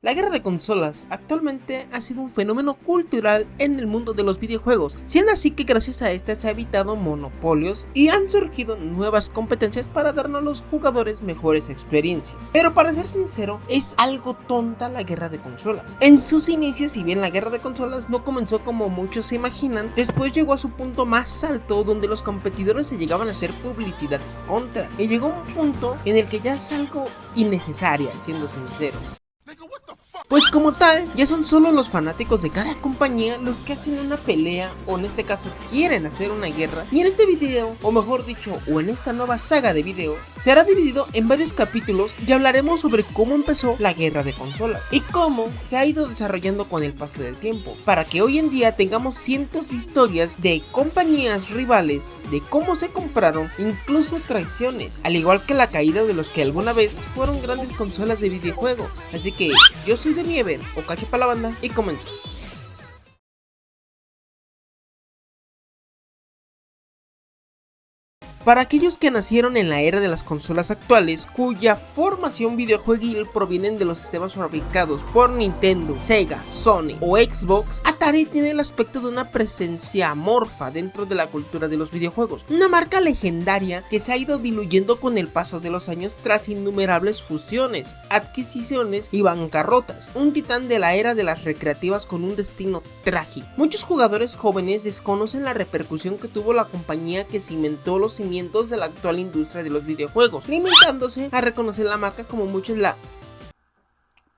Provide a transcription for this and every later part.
La guerra de consolas actualmente ha sido un fenómeno cultural en el mundo de los videojuegos, siendo así que gracias a esta se ha evitado monopolios y han surgido nuevas competencias para darnos a los jugadores mejores experiencias. Pero para ser sincero, es algo tonta la guerra de consolas. En sus inicios, si bien la guerra de consolas no comenzó como muchos se imaginan, después llegó a su punto más alto donde los competidores se llegaban a hacer publicidad en contra, y llegó a un punto en el que ya es algo innecesaria, siendo sinceros. Pues como tal, ya son solo los fanáticos de cada compañía los que hacen una pelea, o en este caso quieren hacer una guerra, y en este video, o mejor dicho, o en esta nueva saga de videos, será dividido en varios capítulos y hablaremos sobre cómo empezó la guerra de consolas y cómo se ha ido desarrollando con el paso del tiempo, para que hoy en día tengamos cientos de historias de compañías rivales, de cómo se compraron, incluso traiciones, al igual que la caída de los que alguna vez fueron grandes consolas de videojuegos. Así que yo soy de Nieven, o cache para la banda, y comenzamos. Para aquellos que nacieron en la era de las consolas actuales, cuya formación videojueguil provienen de los sistemas fabricados por Nintendo, Sega, Sony o Xbox, Atari tiene el aspecto de una presencia amorfa dentro de la cultura de los videojuegos, una marca legendaria que se ha ido diluyendo con el paso de los años tras innumerables fusiones, adquisiciones y bancarrotas, un titán de la era de las recreativas con un destino trágico. Muchos jugadores jóvenes desconocen la repercusión que tuvo la compañía que cimentó los cimientos de la actual industria de los videojuegos, limitándose a reconocer la marca como muchos la...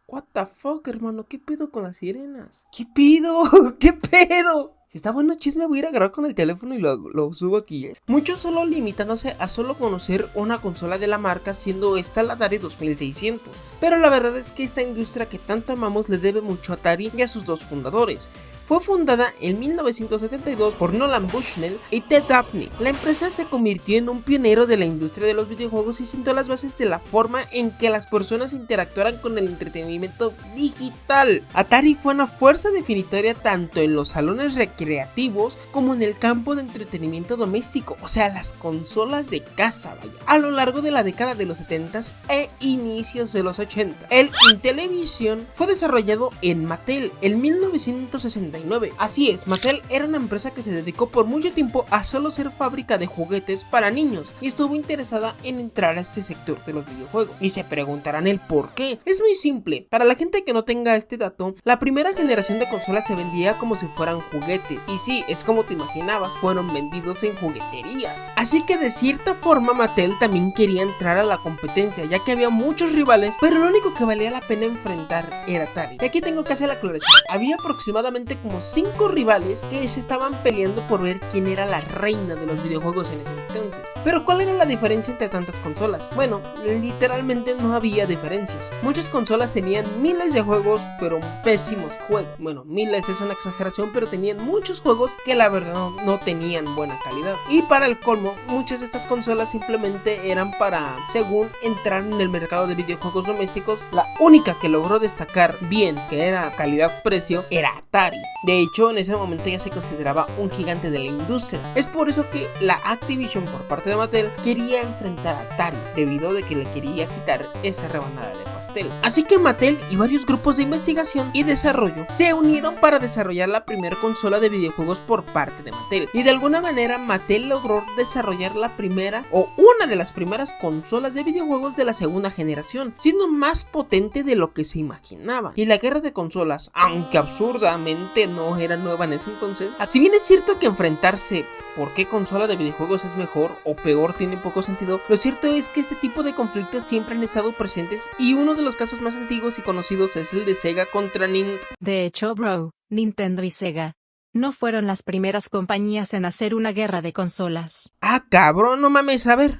What the fuck, hermano, ¿qué pedo con las sirenas? ¿Qué pedo? ¿Qué pedo? Si está bueno chisme, voy a ir a grabar con el teléfono y lo subo aquí, Muchos solo limitándose a solo conocer una consola de la marca, siendo esta la Atari 2600. Pero la verdad es que esta industria que tanto amamos le debe mucho a Atari y a sus dos fundadores. Fue fundada en 1972 por Nolan Bushnell y Ted Dabney. La empresa se convirtió en un pionero de la industria de los videojuegos y sentó las bases de la forma en que las personas interactuaran con el entretenimiento digital. Atari fue una fuerza definitoria tanto en los salones recreativos como en el campo de entretenimiento doméstico, o sea, las consolas de casa, vaya, a lo largo de la década de los 70s e inicios de los 80. El Intellivision fue desarrollado en Mattel en 1969. Así es, Mattel era una empresa que se dedicó por mucho tiempo a solo ser fábrica de juguetes para niños y estuvo interesada en entrar a este sector de los videojuegos. Y se preguntarán el por qué. Es muy simple, para la gente que no tenga este dato, la primera generación de consolas se vendía como si fueran juguetes, y sí, es como te imaginabas, fueron vendidos en jugueterías. Así que de cierta forma Mattel también quería entrar a la competencia, ya que había muchos rivales, pero lo único que valía la pena enfrentar era Atari. Y aquí tengo que hacer la aclaración, había aproximadamente como 5 rivales que se estaban peleando por ver quién era la reina de los videojuegos en ese entonces. Pero ¿cuál era la diferencia entre tantas consolas? Bueno, literalmente no había diferencias. Muchas consolas tenían miles de juegos, pero pésimos juegos. Bueno, miles es una exageración, pero tenían muchos juegos que la verdad no tenían buena calidad. Y para el colmo, muchas de estas consolas simplemente eran para, según, entrar en el mercado de videojuegos domésticos. La única que logró destacar bien, que era calidad-precio, era Atari. De hecho, en ese momento ya se consideraba un gigante de la industria. Es por eso que la Activision por parte de Mattel quería enfrentar a Atari, debido a que le quería quitar esa rebanada de pastel. Así que Mattel y varios grupos de investigación y desarrollo se unieron para desarrollar la primera consola de videojuegos por parte de Mattel. Y de alguna manera Mattel logró desarrollar la primera o una de las primeras consolas de videojuegos de la segunda generación, siendo más potente de lo que se imaginaba. Y la guerra de consolas, aunque absurdamente no era nueva en ese entonces, si bien es cierto que enfrentarse por qué consola de videojuegos es mejor o peor tiene poco sentido, lo cierto es que este tipo de conflictos siempre han estado presentes y uno de los casos más antiguos y conocidos es el de Sega contra Nintendo. De hecho, bro, Nintendo y Sega no fueron las primeras compañías en hacer una guerra de consolas. Ah, cabrón, no mames, a ver.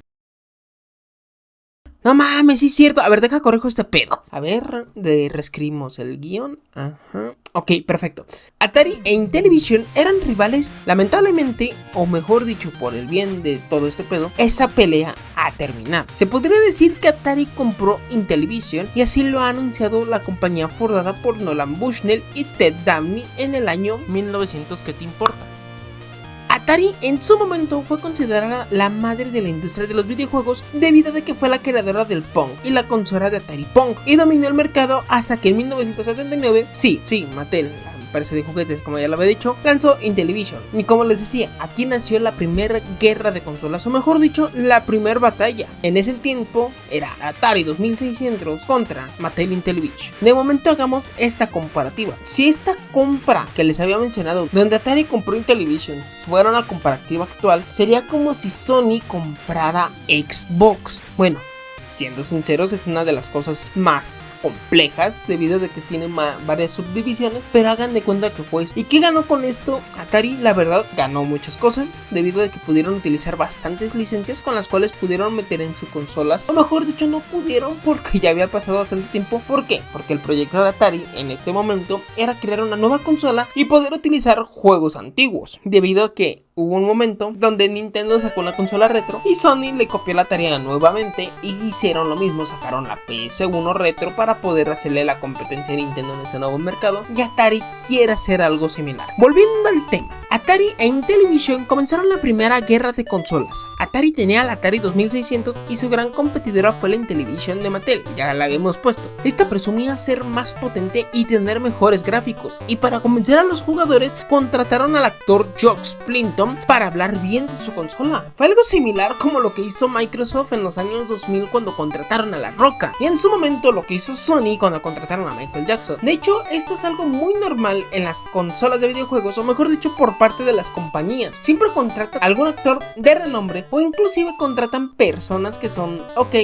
No mames, sí es cierto. A ver, deja corrijo este pedo. A ver, reescribimos el guión. Ajá. Ok, perfecto. Atari e Intellivision eran rivales. Lamentablemente, o mejor dicho, por el bien de todo este pedo, esa pelea ha terminado. Se podría decir que Atari compró Intellivision y así lo ha anunciado la compañía fundada por Nolan Bushnell y Ted Dabney en el año 1900. ¿Qué te importa? Atari en su momento fue considerada la madre de la industria de los videojuegos debido a que fue la creadora del Pong y la consola de Atari Pong y dominó el mercado hasta que en 1979, sí, Mattel, empresa de juguetes, como ya lo había dicho, lanzó Intellivision. Y como les decía, aquí nació la primera guerra de consolas, o mejor dicho, la primera batalla. En ese tiempo era Atari 2600 contra Mattel Intellivision. De momento hagamos esta comparativa. Si esta compra que les había mencionado, donde Atari compró Intellivision, fuera una comparativa actual, sería como si Sony comprara Xbox. Bueno, siendo sinceros, es una de las cosas más complejas debido a que tiene varias subdivisiones, pero hagan de cuenta que fue eso. ¿Y qué ganó con esto? Atari, la verdad, ganó muchas cosas debido a que pudieron utilizar bastantes licencias con las cuales pudieron meter en sus consolas, o mejor dicho, no pudieron porque ya había pasado bastante tiempo. ¿Por qué? Porque el proyecto de Atari en este momento era crear una nueva consola y poder utilizar juegos antiguos, debido a que hubo un momento donde Nintendo sacó una consola retro y Sony le copió la tarea nuevamente y hicieron lo mismo, sacaron la PS1 retro para poder hacerle la competencia a Nintendo en este nuevo mercado, y Atari quiere hacer algo similar. Volviendo al tema, Atari e Intellivision comenzaron la primera guerra de consolas. Atari tenía la Atari 2600 y su gran competidora fue la Intellivision de Mattel, ya la habíamos puesto. Esta presumía ser más potente y tener mejores gráficos, y para convencer a los jugadores contrataron al actor George Clinton para hablar bien de su consola. Fue algo similar como lo que hizo Microsoft en los años 2000 cuando contrataron a La Roca, y en su momento lo que hizo Sony cuando contrataron a Michael Jackson. De hecho, esto es algo muy normal en las consolas de videojuegos, o mejor dicho, por parte de las compañías. Siempre contratan a algún actor de renombre, o inclusive contratan personas que son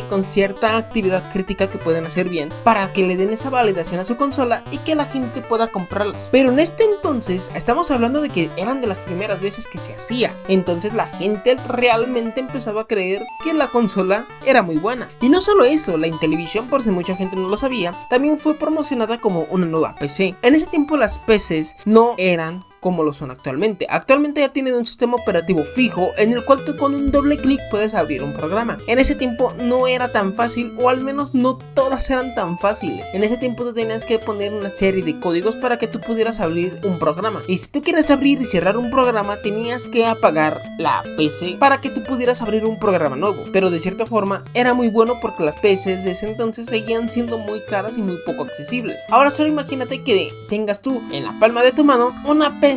con cierta actividad crítica que pueden hacer bien, para que le den esa validación a su consola y que la gente pueda comprarlas. Pero en este entonces estamos hablando de que eran de las primeras veces que se hacía, entonces la gente realmente empezaba a creer que la consola era muy buena. Y no solo eso, la Intellivision, por si mucha gente no lo sabía, también fue promocionada como una nueva PC. En ese tiempo las PCs no eran como lo son actualmente. Actualmente ya tienen un sistema operativo fijo en el cual tú con un doble clic puedes abrir un programa. En ese tiempo no era tan fácil, o al menos no todas eran tan fáciles. En ese tiempo tú tenías que poner una serie de códigos para que tú pudieras abrir un programa, y si tú quieres abrir y cerrar un programa tenías que apagar la PC para que tú pudieras abrir un programa nuevo. Pero de cierta forma era muy bueno porque las PCs de ese entonces seguían siendo muy caras y muy poco accesibles. Ahora solo imagínate que tengas tú en la palma de tu mano una PC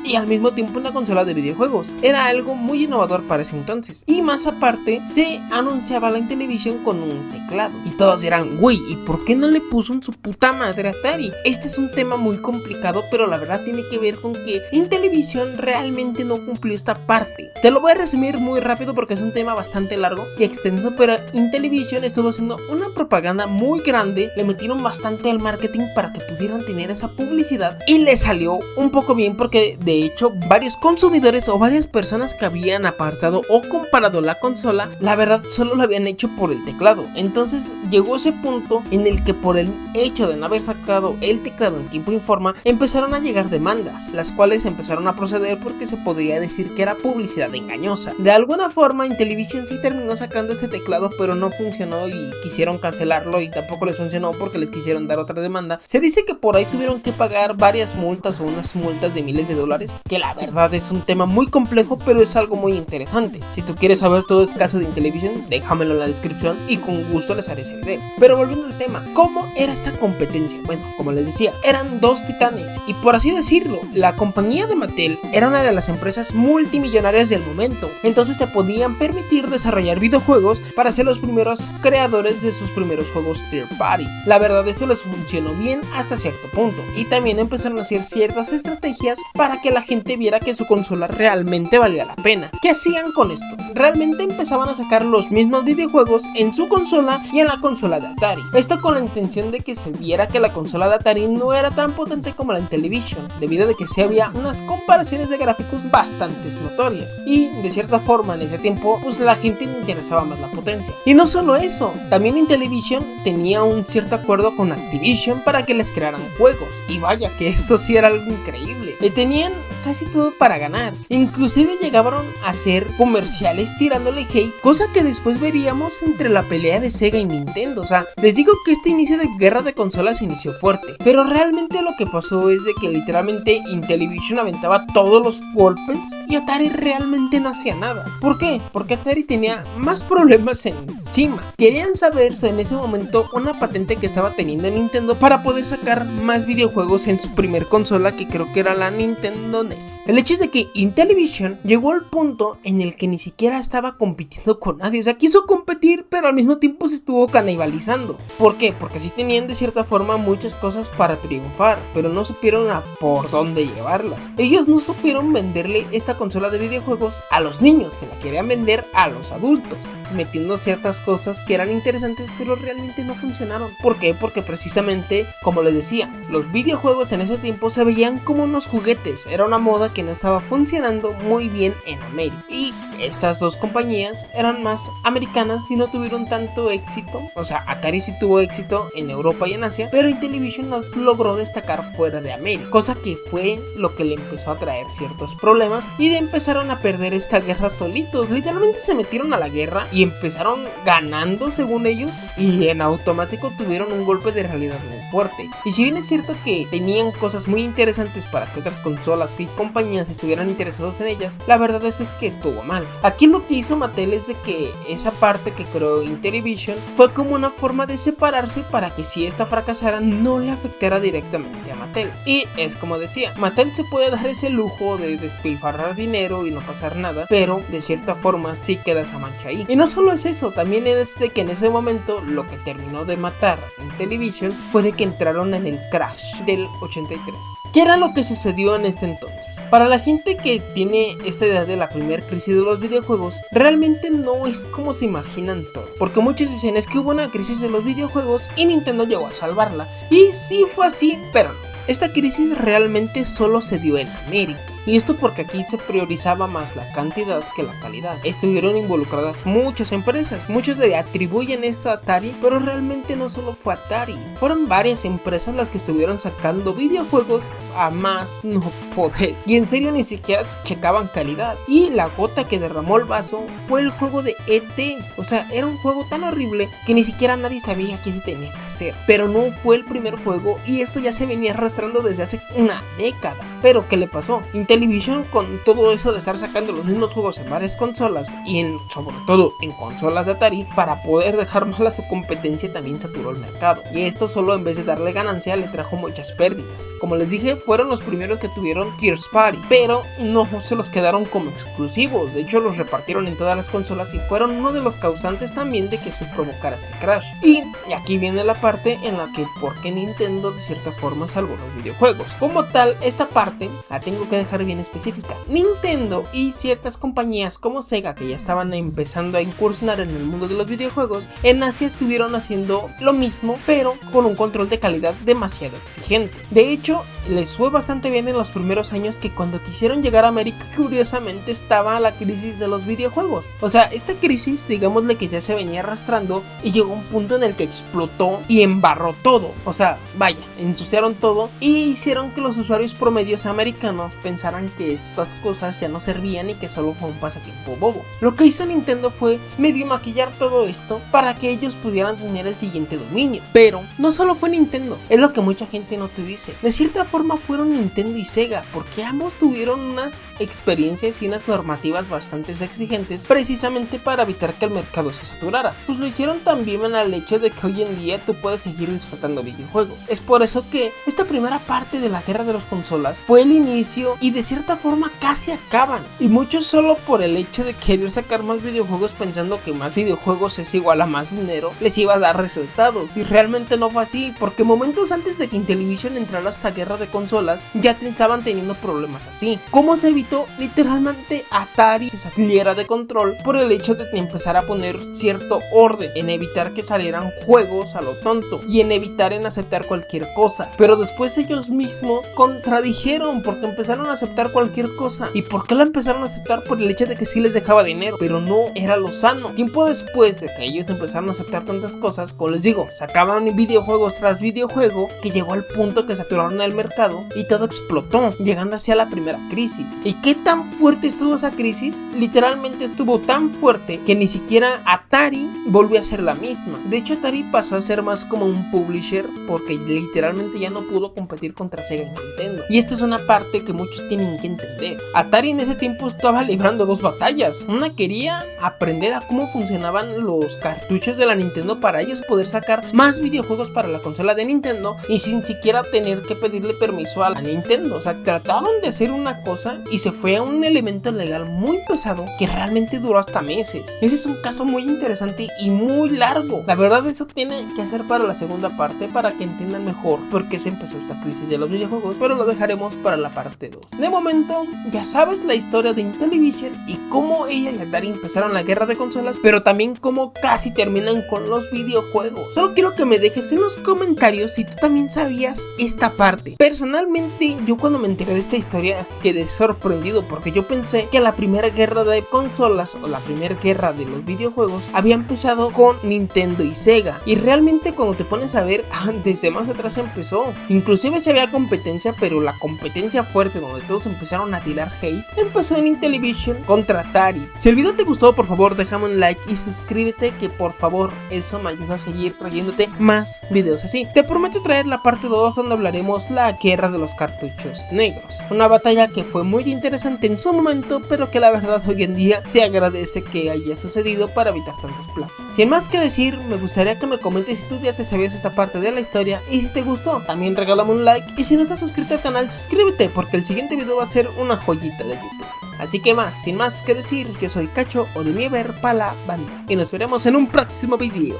y al mismo tiempo una consola de videojuegos. Era algo muy innovador para ese entonces, y más aparte se anunciaba la Intellivision con un teclado y todos dirán, güey, ¿y por qué no le puso en su puta madre Atari? Este es un tema muy complicado, pero la verdad tiene que ver con que Intellivision realmente no cumplió esta parte. Te lo voy a resumir muy rápido porque es un tema bastante largo y extenso, pero Intellivision estuvo haciendo una propaganda muy grande, le metieron bastante al marketing para que pudieran tener esa publicidad, y le salió un poco bien porque de hecho varios consumidores o varias personas que habían apartado o comparado la consola, la verdad solo lo habían hecho por el teclado. Entonces llegó ese punto en el que por el hecho de no haber sacado el teclado en tiempo y forma, empezaron a llegar demandas, las cuales empezaron a proceder porque se podría decir que era publicidad engañosa. De alguna forma Intellivision sí terminó sacando este teclado, pero no funcionó y quisieron cancelarlo, y tampoco les funcionó porque les quisieron dar otra demanda. Se dice que por ahí tuvieron que pagar varias multas o unas multas de miles de dólares, que la verdad es un tema muy complejo, pero es algo muy interesante. Si tú quieres saber todo el caso de Intellivision, déjamelo en la descripción y con gusto les haré ese video. Pero volviendo al tema, ¿cómo era esta competencia? Bueno, como les decía, eran dos titanes, y por así decirlo, la compañía de Mattel era una de las empresas multimillonarias del momento, entonces te podían permitir desarrollar videojuegos para ser los primeros creadores de sus primeros juegos third party. La verdad, esto les funcionó bien hasta cierto punto, y también empezaron a hacer ciertas estrategias para que la gente viera que su consola realmente valía la pena. ¿Qué hacían con esto? Realmente empezaban a sacar los mismos videojuegos en su consola y en la consola de Atari. Esto con la intención de que se viera que la consola de Atari no era tan potente como la Intellivision, debido a que sí había unas comparaciones de gráficos bastante notorias, y de cierta forma en ese tiempo pues la gente le interesaba más la potencia. Y no solo eso, también Intellivision tenía un cierto acuerdo con Activision para que les crearan juegos, y vaya que esto sí era algo increíble. Tenían casi todo para ganar. Inclusive llegaron a hacer comerciales tirándole hate, cosa que después veríamos entre la pelea de Sega y Nintendo. O sea, les digo que este inicio de guerra de consolas inició fuerte, pero realmente lo que pasó es de que literalmente Intellivision aventaba todos los golpes y Atari realmente no hacía nada. ¿Por qué? Porque Atari tenía más problemas encima. Querían saberse en ese momento una patente que estaba teniendo Nintendo para poder sacar más videojuegos en su primer consola, que creo que era la Nintendo NES. El hecho es de que Intellivision llegó al punto en el que ni siquiera estaba compitiendo con nadie. O sea, quiso competir, pero al mismo tiempo se estuvo canibalizando. ¿Por qué? Porque así tenían de cierta forma muchas cosas para triunfar, pero no supieron a por dónde llevarlas. Ellos no supieron venderle esta consola de videojuegos a los niños, se la querían vender a los adultos, metiendo ciertas cosas que eran interesantes, pero realmente no funcionaron. ¿Por qué? Porque precisamente, como les decía, los videojuegos en ese tiempo se veían como unos juguetes. Era una moda que no estaba funcionando muy bien en América. Y estas dos compañías eran más americanas y no tuvieron tanto éxito. O sea, Atari sí tuvo éxito en Europa y en Asia, pero Intellivision no logró destacar fuera de América, cosa que fue lo que le empezó a traer ciertos problemas y empezaron a perder esta guerra solitos. Literalmente se metieron a la guerra y empezaron ganando según ellos, y en automático tuvieron un golpe de realidad muy fuerte. Y si bien es cierto que tenían cosas muy interesantes para que otras consolas y compañías estuvieran interesados en ellas, la verdad es que estuvo mal. Aquí lo que hizo Mattel es de que esa parte que creó Intellivision fue como una forma de separarse para que si esta fracasara no le afectara directamente a Mattel. Y es como decía, Mattel se puede dar ese lujo de despilfarrar dinero y no pasar nada, pero de cierta forma sí queda esa mancha ahí. Y no solo es eso, también es de que en ese momento lo que terminó de matar Intellivision fue de que entraron en el crash del 83. ¿Qué era lo que sucedió en este entonces? Para la gente que tiene esta idea de la primera crisis de los videojuegos, realmente no es como se imaginan todo, porque muchos dicen es que hubo una crisis de los videojuegos y Nintendo llegó a salvarla, y sí fue así, pero no. Esta crisis realmente solo se dio en América. Y esto porque aquí se priorizaba más la cantidad que la calidad. Estuvieron involucradas muchas empresas. Muchos le atribuyen esto a Atari, pero realmente no solo fue Atari. Fueron varias empresas las que estuvieron sacando videojuegos a más no poder. Y en serio ni siquiera checaban calidad. Y la gota que derramó el vaso fue el juego de E.T. O sea, era un juego tan horrible que ni siquiera nadie sabía qué se tenía que hacer. Pero no fue el primer juego y esto ya se venía arrastrando desde hace una década. Pero ¿qué le pasó? Intellivision, con todo eso de estar sacando los mismos juegos en varias consolas y sobre todo en consolas de Atari, para poder dejar mal a su competencia, también saturó el mercado. Y esto solo, en vez de darle ganancia, le trajo muchas pérdidas. Como les dije, fueron los primeros que tuvieron Third Party, pero no se los quedaron como exclusivos. De hecho, los repartieron en todas las consolas y fueron uno de los causantes también de que se provocara este crash. Y aquí viene la parte en la que por qué Nintendo de cierta forma salvó los videojuegos. Como tal, esta parte la tengo que dejar bien específica. Nintendo y ciertas compañías como Sega, que ya estaban empezando a incursionar en el mundo de los videojuegos, en Asia estuvieron haciendo lo mismo, pero con un control de calidad demasiado exigente. De hecho, les fue bastante bien en los primeros años, que cuando quisieron llegar a América, curiosamente estaba la crisis de los videojuegos. O sea, esta crisis, digámosle que ya se venía arrastrando y llegó a un punto en el que explotó y embarró todo. O sea, vaya, ensuciaron todo y hicieron que los usuarios promedios americanos pensaran que estas cosas ya no servían y que solo fue un pasatiempo bobo. Lo que hizo Nintendo fue medio maquillar todo esto para que ellos pudieran tener el siguiente dominio. Pero no solo fue Nintendo, es lo que mucha gente no te dice. De cierta forma fueron Nintendo y Sega, porque ambos tuvieron unas experiencias y unas normativas bastante exigentes, precisamente para evitar que el mercado se saturara. Pues lo hicieron también en el hecho de que hoy en día tú puedes seguir disfrutando videojuegos. Es por eso que esta primera parte de la guerra de las consolas fue el inicio y de cierta forma casi acaban, y muchos solo por el hecho de querer sacar más videojuegos pensando que más videojuegos es igual a más dinero les iba a dar resultados, y realmente no fue así, porque momentos antes de que Intellivision entrara a esta guerra de consolas ya estaban teniendo problemas así. ¿Cómo se evitó? Literalmente Atari se saliera de control por el hecho de empezar a poner cierto orden en evitar que salieran juegos a lo tonto y en evitar en aceptar cualquier cosa. Pero después ellos mismos contradijeron porque empezaron a aceptar cualquier cosa. ¿Y por qué la empezaron a aceptar? Por el hecho de que sí les dejaba dinero, pero no era lo sano. Tiempo después de que ellos empezaron a aceptar tantas cosas, como les digo, sacaban videojuegos tras videojuego, que llegó al punto que saturaron el mercado y todo explotó, llegando hacia la primera crisis. ¿Y qué tan fuerte estuvo esa crisis? Literalmente estuvo tan fuerte que ni siquiera Atari volvió a ser la misma. De hecho, Atari pasó a ser más como un publisher porque literalmente ya no pudo competir contra Sega y Nintendo. Y esta es una parte que muchos tienen que entender. Atari en ese tiempo estaba librando dos batallas. Una quería aprender a cómo funcionaban los cartuchos de la Nintendo para ellos poder sacar más videojuegos para la consola de Nintendo y sin siquiera tener que pedirle permiso a la Nintendo. O sea, trataron de hacer una cosa y se fue a un elemento legal muy pesado que realmente duró hasta meses. Ese es un caso muy interesante y muy largo. La verdad, eso tiene que hacer para la segunda parte para que entiendan mejor por qué se empezó esta crisis de los videojuegos, pero lo dejaremos para la parte 2. De momento, ya sabes la historia de Intellivision y cómo ella y Atari empezaron la guerra de consolas, pero también cómo casi terminan con los videojuegos. Solo quiero que me dejes en los comentarios si tú también sabías esta parte. Personalmente, yo cuando me enteré de esta historia quedé sorprendido porque yo pensé que la primera guerra de consolas o la primera guerra de los videojuegos había empezado con Nintendo y Sega, y realmente cuando te pones a ver, desde más atrás empezó. Inclusive se había competencia, pero la competencia fuerte donde todos empezaron a tirar hate empezó en Intellivision contra Atari. Si el video te gustó, por favor déjame un like y suscríbete, que por favor eso me ayuda a seguir trayéndote más videos así. Te prometo traer la parte 2 donde hablaremos la guerra de los cartuchos negros, una batalla que fue muy interesante en su momento, pero que la verdad hoy en día se agradece que haya sucedido para evitar tantos plagios. Sin más que decir, me gustaría que me comentes si tú ya te sabías esta parte de la historia y si te gustó, también regálame un like, y si no estás suscrito al canal, suscríbete porque el siguiente video va a ser una joyita de YouTube. Así que sin más que decir, yo soy Cacho o de Miever para la banda y nos veremos en un próximo video.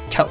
Chao.